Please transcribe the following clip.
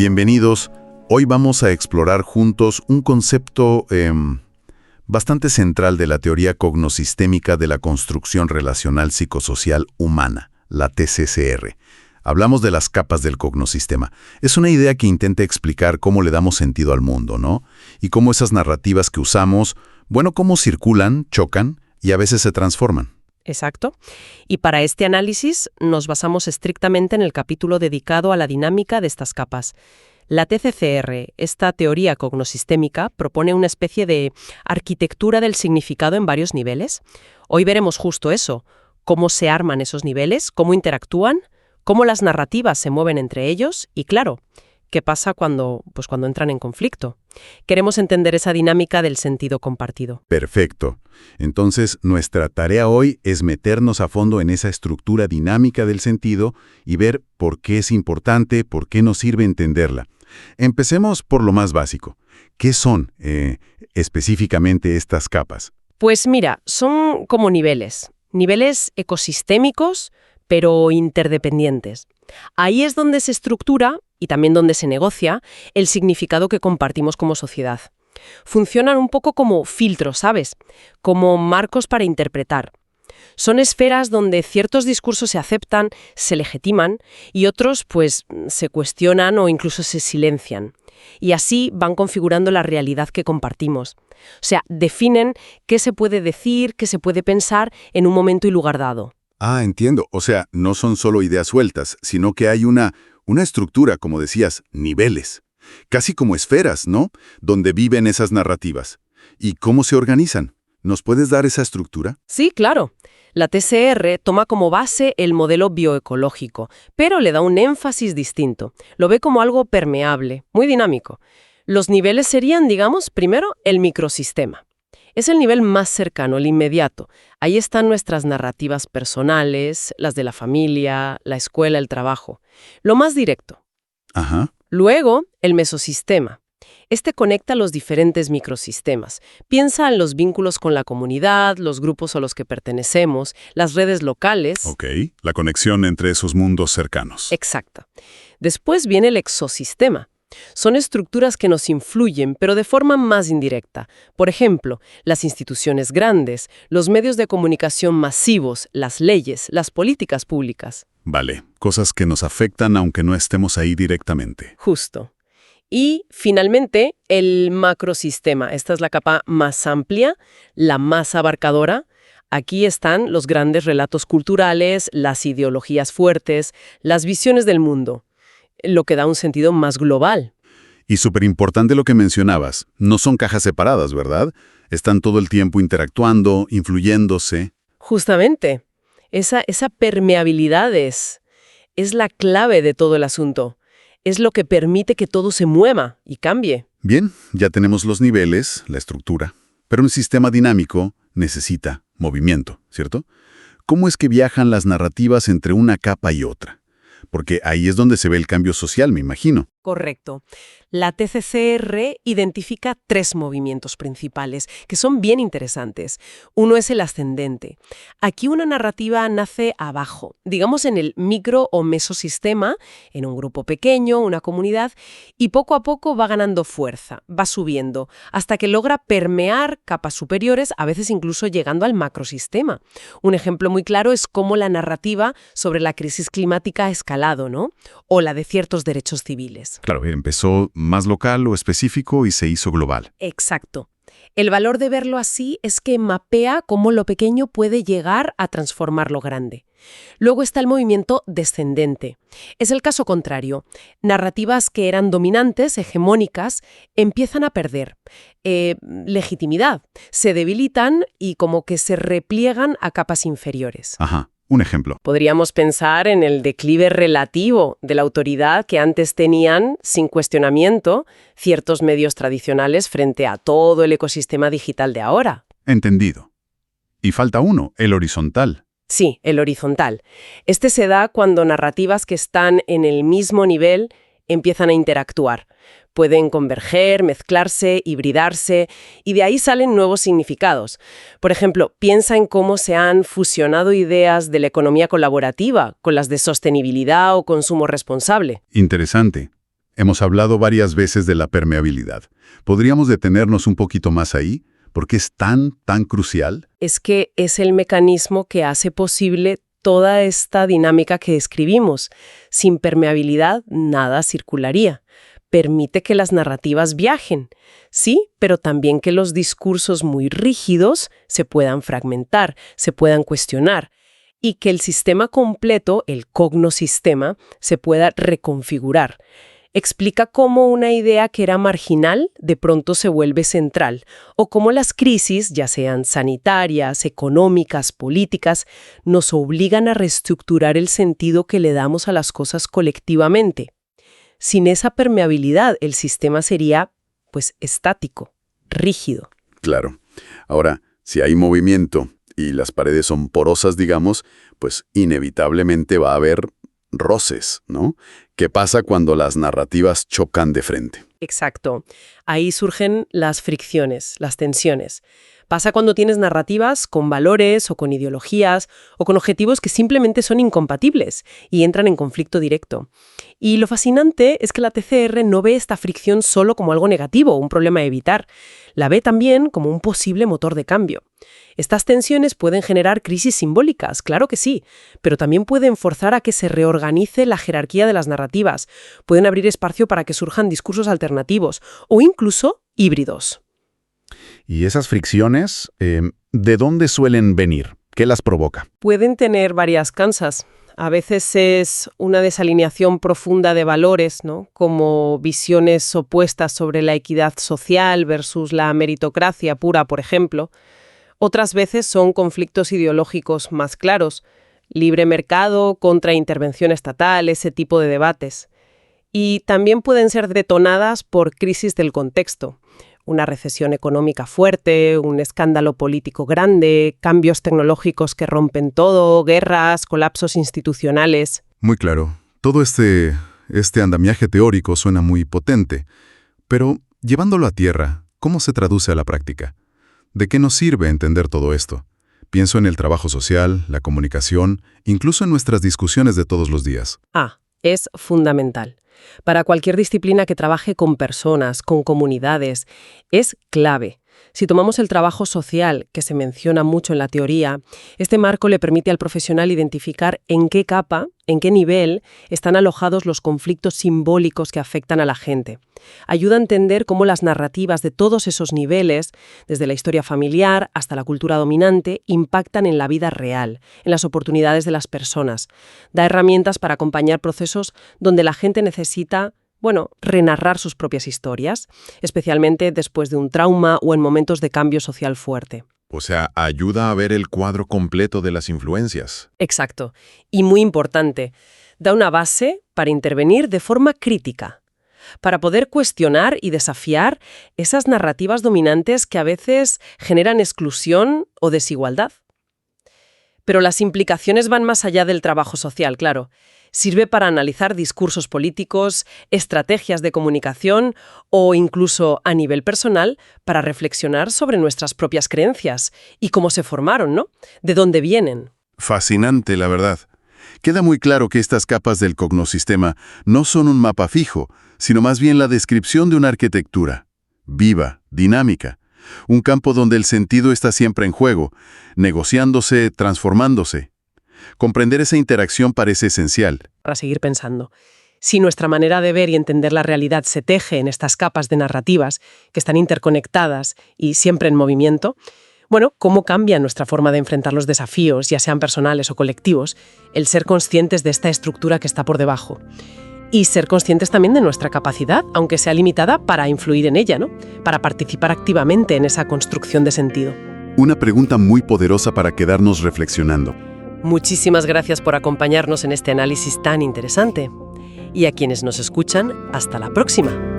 Bienvenidos. Hoy vamos a explorar juntos un concepto bastante central de la teoría cognosistémica de la construcción relacional psicosocial humana, la TCCR. Hablamos de las capas del cognosistema. Es una idea que intenta explicar cómo le damos sentido al mundo, ¿no? Y cómo esas narrativas que usamos, cómo circulan, chocan y a veces se transforman. Exacto. Y para este análisis nos basamos estrictamente en el capítulo dedicado a la dinámica de estas capas. La TCCR, esta teoría cognosistémica, propone una especie de arquitectura del significado en varios niveles. Hoy veremos justo eso, cómo se arman esos niveles, cómo interactúan, cómo las narrativas se mueven entre ellos y, claro, qué pasa cuando entran en conflicto. Queremos entender esa dinámica del sentido compartido. Perfecto. Entonces, nuestra tarea hoy es meternos a fondo en esa estructura dinámica del sentido y ver por qué es importante, por qué nos sirve entenderla. Empecemos por lo más básico. ¿Qué son específicamente estas capas? Pues mira, son como niveles ecosistémicos, pero interdependientes. Ahí es donde se estructura, y también donde se negocia, el significado que compartimos como sociedad. Funcionan un poco como filtros, ¿sabes? Como marcos para interpretar. Son esferas donde ciertos discursos se aceptan, se legitiman, y otros, se cuestionan o incluso se silencian. Y así van configurando la realidad que compartimos. O sea, definen qué se puede decir, qué se puede pensar en un momento y lugar dado. Ah, entiendo. O sea, no son solo ideas sueltas, sino que hay una estructura, como decías, niveles. Casi como esferas, ¿no? Donde viven esas narrativas. ¿Y cómo se organizan? ¿Nos puedes dar esa estructura? Sí, claro. La TCR toma como base el modelo bioecológico, pero le da un énfasis distinto. Lo ve como algo permeable, muy dinámico. Los niveles serían, primero, el microsistema. Es el nivel más cercano, el inmediato. Ahí están nuestras narrativas personales, las de la familia, la escuela, el trabajo. Lo más directo. Ajá. Luego, el mesosistema. Este conecta los diferentes microsistemas. Piensa en los vínculos con la comunidad, los grupos a los que pertenecemos, las redes locales. Ok, la conexión entre esos mundos cercanos. Exacto. Después viene el exosistema. Son estructuras que nos influyen, pero de forma más indirecta. Por ejemplo, las instituciones grandes, los medios de comunicación masivos, las leyes, las políticas públicas. Vale, cosas que nos afectan aunque no estemos ahí directamente. Justo. Y, finalmente, el macrosistema. Esta es la capa más amplia, la más abarcadora. Aquí están los grandes relatos culturales, las ideologías fuertes, las visiones del mundo, lo que da un sentido más global. Y súper importante lo que mencionabas, no son cajas separadas, ¿verdad? Están todo el tiempo interactuando, influyéndose. Justamente, esa permeabilidad es la clave de todo el asunto. Es lo que permite que todo se mueva y cambie. Bien, ya tenemos los niveles, la estructura, pero un sistema dinámico necesita movimiento, ¿cierto? ¿Cómo es que viajan las narrativas entre una capa y otra? Porque ahí es donde se ve el cambio social, me imagino. Correcto. La TCCR identifica 3 movimientos principales, que son bien interesantes. Uno es el ascendente. Aquí una narrativa nace abajo, digamos en el micro o mesosistema, en un grupo pequeño, una comunidad, y poco a poco va ganando fuerza, va subiendo, hasta que logra permear capas superiores, a veces incluso llegando al macrosistema. Un ejemplo muy claro es cómo la narrativa sobre la crisis climática ha escalado, ¿no? O la de ciertos derechos civiles. Claro, empezó más local o específico y se hizo global. Exacto. El valor de verlo así es que mapea cómo lo pequeño puede llegar a transformar lo grande. Luego está el movimiento descendente. Es el caso contrario. Narrativas que eran dominantes, hegemónicas, empiezan a perder legitimidad, se debilitan y como que se repliegan a capas inferiores. Ajá. Un ejemplo. Podríamos pensar en el declive relativo de la autoridad que antes tenían, sin cuestionamiento, ciertos medios tradicionales frente a todo el ecosistema digital de ahora. Entendido. Y falta uno, el horizontal. Sí, el horizontal. Este se da cuando narrativas que están en el mismo nivel empiezan a interactuar. Pueden converger, mezclarse, hibridarse, y de ahí salen nuevos significados. Por ejemplo, piensa en cómo se han fusionado ideas de la economía colaborativa con las de sostenibilidad o consumo responsable. Interesante. Hemos hablado varias veces de la permeabilidad. ¿Podríamos detenernos un poquito más ahí? ¿Por qué es tan crucial? Es que es el mecanismo que hace posible toda esta dinámica que describimos. Sin permeabilidad, nada circularía. Permite que las narrativas viajen, sí, pero también que los discursos muy rígidos se puedan fragmentar, se puedan cuestionar, y que el sistema completo, el cognosistema, se pueda reconfigurar. Explica cómo una idea que era marginal de pronto se vuelve central, o cómo las crisis, ya sean sanitarias, económicas, políticas, nos obligan a reestructurar el sentido que le damos a las cosas colectivamente. Sin esa permeabilidad, el sistema sería, pues, estático, rígido. Claro. Ahora, si hay movimiento y las paredes son porosas, digamos, pues inevitablemente va a haber roces, ¿no? ¿Qué pasa cuando las narrativas chocan de frente? Exacto. Ahí surgen las fricciones, las tensiones. Pasa cuando tienes narrativas con valores o con ideologías o con objetivos que simplemente son incompatibles y entran en conflicto directo. Y lo fascinante es que la TCR no ve esta fricción solo como algo negativo, un problema a evitar. La ve también como un posible motor de cambio. Estas tensiones pueden generar crisis simbólicas, claro que sí, pero también pueden forzar a que se reorganice la jerarquía de las narrativas, pueden abrir espacio para que surjan discursos alternativos o incluso híbridos. ¿Y esas fricciones, de dónde suelen venir? ¿Qué las provoca? Pueden tener varias causas. A veces es una desalineación profunda de valores, ¿no? Como visiones opuestas sobre la equidad social versus la meritocracia pura, por ejemplo. Otras veces son conflictos ideológicos más claros, libre mercado contra intervención estatal, ese tipo de debates. Y también pueden ser detonadas por crisis del contexto. Una recesión económica fuerte, un escándalo político grande, cambios tecnológicos que rompen todo, guerras, colapsos institucionales. Muy claro. Todo este andamiaje teórico suena muy potente. Pero, llevándolo a tierra, ¿cómo se traduce a la práctica? ¿De qué nos sirve entender todo esto? Pienso en el trabajo social, la comunicación, incluso en nuestras discusiones de todos los días. Es fundamental. Para cualquier disciplina que trabaje con personas, con comunidades, es clave. Si tomamos el trabajo social, que se menciona mucho en la teoría, este marco le permite al profesional identificar en qué capa, en qué nivel, están alojados los conflictos simbólicos que afectan a la gente. Ayuda a entender cómo las narrativas de todos esos niveles, desde la historia familiar hasta la cultura dominante, impactan en la vida real, en las oportunidades de las personas. Da herramientas para acompañar procesos donde la gente necesita renarrar sus propias historias, especialmente después de un trauma o en momentos de cambio social fuerte. O sea, ayuda a ver el cuadro completo de las influencias. Exacto. Y muy importante, da una base para intervenir de forma crítica, para poder cuestionar y desafiar esas narrativas dominantes que a veces generan exclusión o desigualdad. Pero las implicaciones van más allá del trabajo social, claro. Sirve para analizar discursos políticos, estrategias de comunicación o incluso a nivel personal para reflexionar sobre nuestras propias creencias y cómo se formaron, ¿no? De dónde vienen. Fascinante, la verdad. Queda muy claro que estas capas del cognosistema no son un mapa fijo, sino más bien la descripción de una arquitectura viva, dinámica. Un campo donde el sentido está siempre en juego, negociándose, transformándose. Comprender esa interacción parece esencial. Para seguir pensando, si nuestra manera de ver y entender la realidad se teje en estas capas de narrativas que están interconectadas y siempre en movimiento, ¿cómo cambia nuestra forma de enfrentar los desafíos, ya sean personales o colectivos, el ser conscientes de esta estructura que está por debajo? Y ser conscientes también de nuestra capacidad, aunque sea limitada, para influir en ella, ¿no? Para participar activamente en esa construcción de sentido. Una pregunta muy poderosa para quedarnos reflexionando. Muchísimas gracias por acompañarnos en este análisis tan interesante. Y a quienes nos escuchan, hasta la próxima.